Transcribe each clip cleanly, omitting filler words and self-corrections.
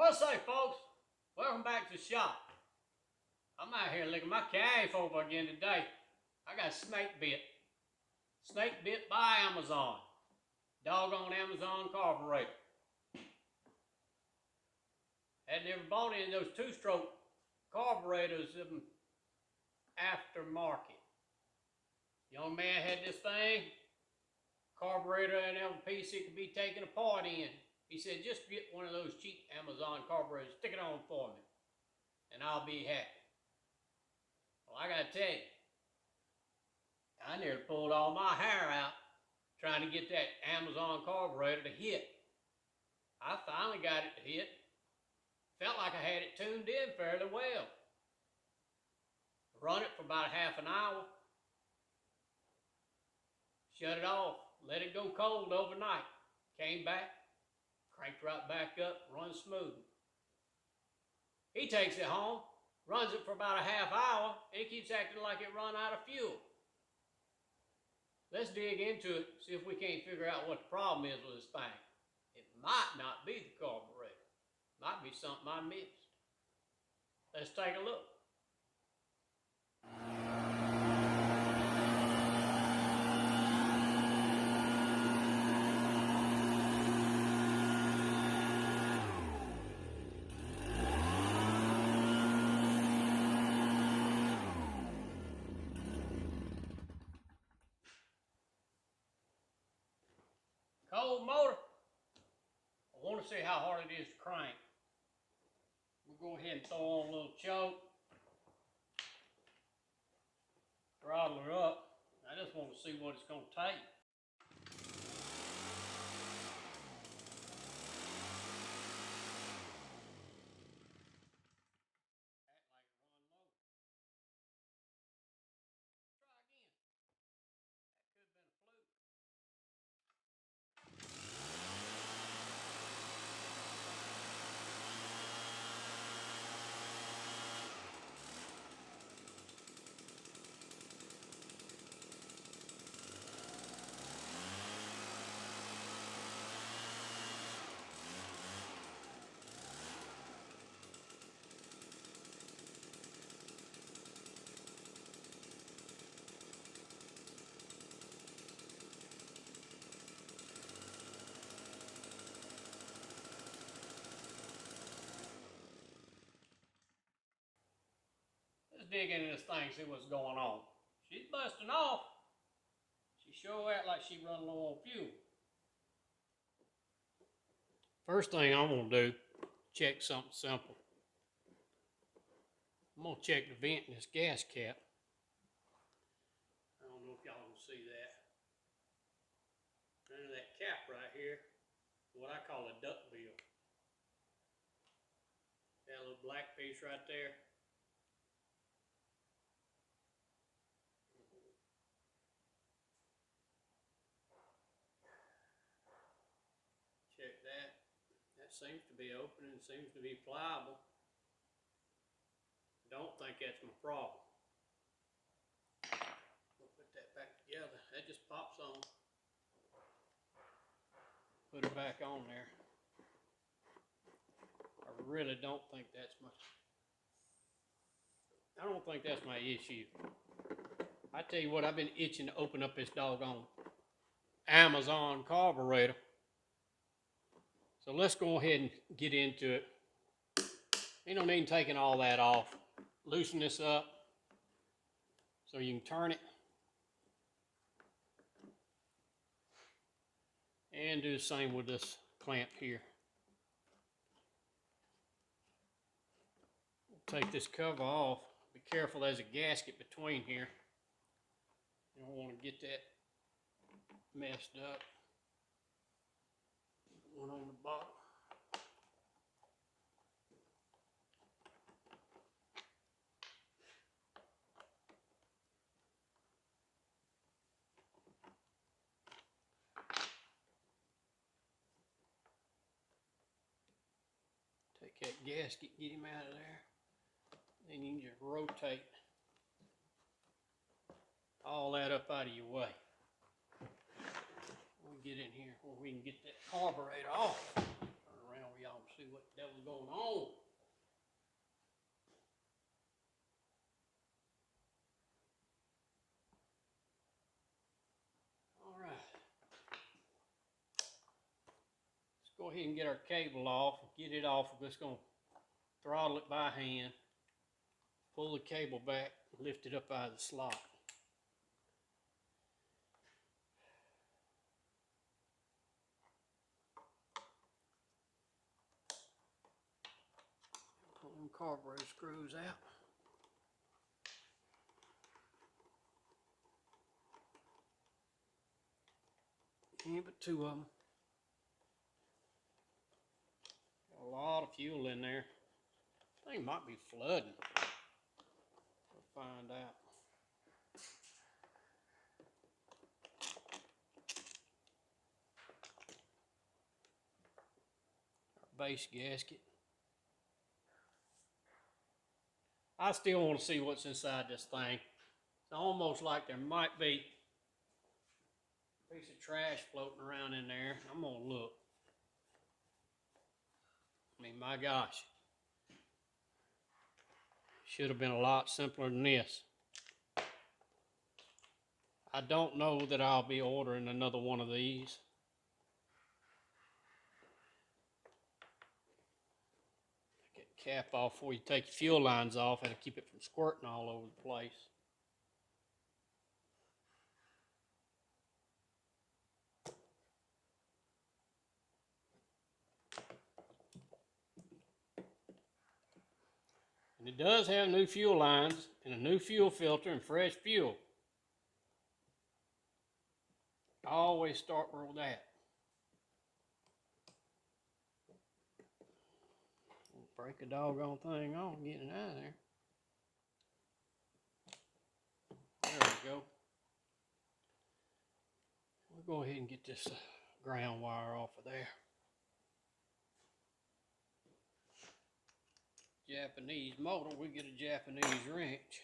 Well, say, folks, welcome back to the shop. I'm out here licking my calf over again today. I got snake bit. Snake bit by Amazon. Doggone Amazon carburetor. Had never bought any of those two-stroke carburetors aftermarket. Young man had this thing, carburetor and a piece it could be taken apart in. He said, just get one of those cheap Amazon carburetors, stick it on for me, and I'll be happy. Well, I gotta tell you, I nearly pulled all my hair out trying to get that Amazon carburetor to hit. I finally got it to hit. Felt like I had it tuned in fairly well. Run it for about half an hour. Shut it off. Let it go cold overnight. Came back. Cranked right back up. Runs smooth. He takes it home. Runs it for about a half hour. And it keeps acting like it run out of fuel. Let's dig into it, see if we can't figure out what the problem is with this thing. It might not be the carburetor. Might be something I missed. Let's take a look. Cold motor. I want to see how hard it is to crank. We'll go ahead and throw on a little choke. Throttle her up. I just want to see what it's going to take. Let's dig into this thing, see what's going on. She's busting off. She sure act like she run low on fuel. First thing I'm gonna do, check something simple. I'm gonna check the vent in this gas cap. I don't know if y'all can see that. Under that cap right here, what I call a duck bill. That little black piece right there. Check that. That seems to be open and seems to be pliable. Don't think that's my problem. We'll put that back together. That just pops on. Put it back on there. I really don't think that's I don't think that's my issue. I tell you what, I've been itching to open up this doggone Amazon carburetor. So let's go ahead and get into it. Ain't no need taking all that off. Loosen this up so you can turn it. And do the same with this clamp here. Take this cover off. Be careful, there's a gasket between here. You don't want to get that messed up. One on the bottom. Take that gasket, get him out of there. Then you can just rotate all that up out of your way. We'll get in here where we can get that carburetor off. Turn around where y'all can see what the devil's hell's going on? All right. Let's go ahead and get our cable off. Get it off. We're just going to throttle it by hand. Pull the cable back, lift it up out of the slot. Pull them carburetor screws out. Yeah, but two of them. Got a lot of fuel in there. I think it might be flooding. We'll find out. Our base gasket. I still want to see what's inside this thing. It's almost like there might be a piece of trash floating around in there. I'm going to look. I mean, my gosh. Should have been a lot simpler than this. I don't know that I'll be ordering another one of these. Get the cap off before you take your fuel lines off. That'll keep it from squirting all over the place. And it does have new fuel lines and a new fuel filter and fresh fuel. I always start with that. Break the doggone thing off, getting it out of there. There we go. We'll go ahead and get this ground wire off of there. Japanese motor, we get a Japanese wrench.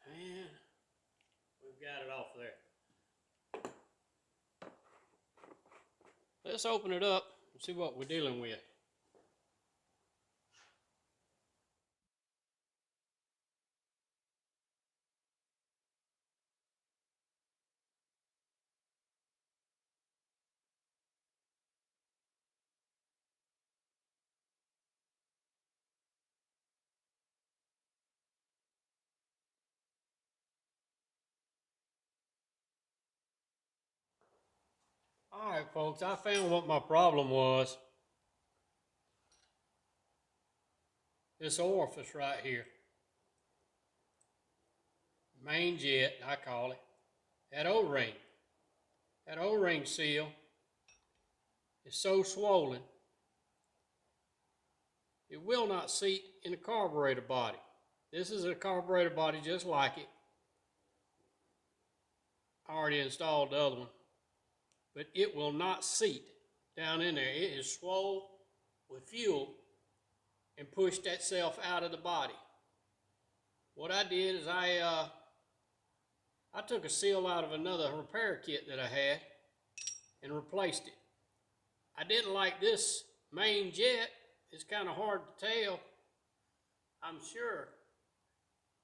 And we've got it off there. Let's open it up and see what we're dealing with. Alright folks, I found what my problem was. This orifice right here. Main jet, I call it. That O-ring. That O-ring seal is so swollen, it will not seat in the carburetor body. This is a carburetor body just like it. I already installed the other one. But it will not seat down in there. It is swollen with fuel and pushed that self out of the body. What I did is I took a seal out of another repair kit that I had and replaced it. I didn't like this main jet. It's kind of hard to tell, I'm sure.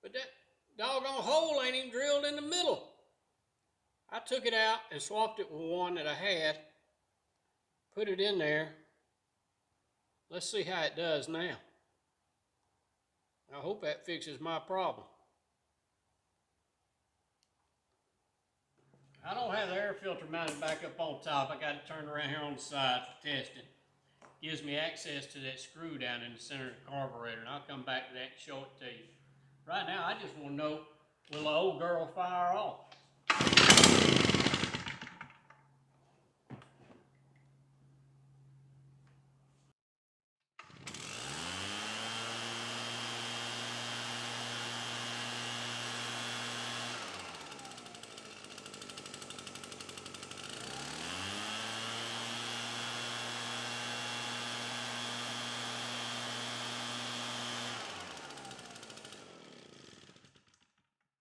But that doggone hole ain't even drilled in the middle. I took it out and swapped it with one that I had, put it in there. Let's see how it does now. I hope that fixes my problem. I don't have the air filter mounted back up on top. I got it turned around here on the side for testing. Gives me access to that screw down in the center of the carburetor, and I'll come back to that and show it to you. Right now, I just want to know, will the old girl fire off?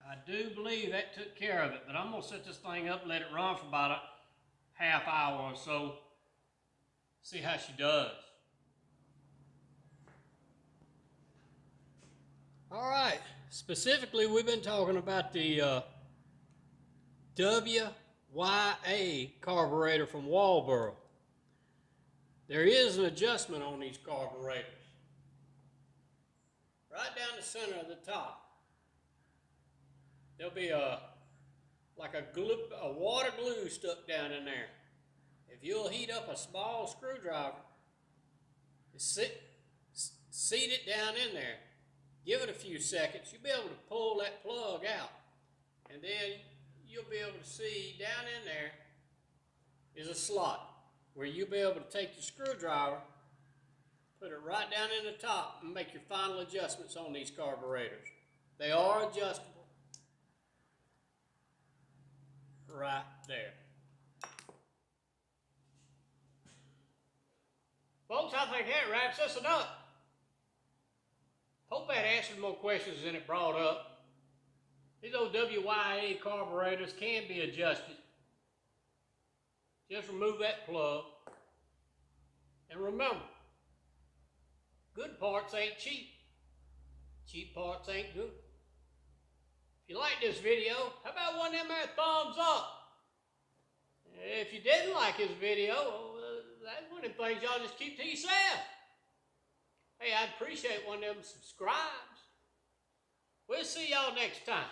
I do believe that took care of it, but I'm going to set this thing up and let it run for about a half hour or so. See how she does. All right, specifically we've been talking about the WYA carburetor from Walboro. There is an adjustment on these carburetors. Right down the center of the top, there'll be like a water glue stuck down in there. If you'll heat up a small screwdriver, seat it down in there, give it a few seconds, you'll be able to pull that plug out. And then you'll be able to see down in there is a slot where you'll be able to take the screwdriver, put it right down in the top, and make your final adjustments on these carburetors. They are adjustable. Right there. Folks, I think that wraps us up. Hope that answered more questions than it brought up. These old WYA carburetors can be adjusted. Just remove that plug. And remember, good parts ain't cheap. Cheap parts ain't good. If you like this video, how about one of them there thumbs up? If you didn't like this video, that's one of them things y'all just keep to yourself. Hey, I'd appreciate one of them subscribes. We'll see y'all next time.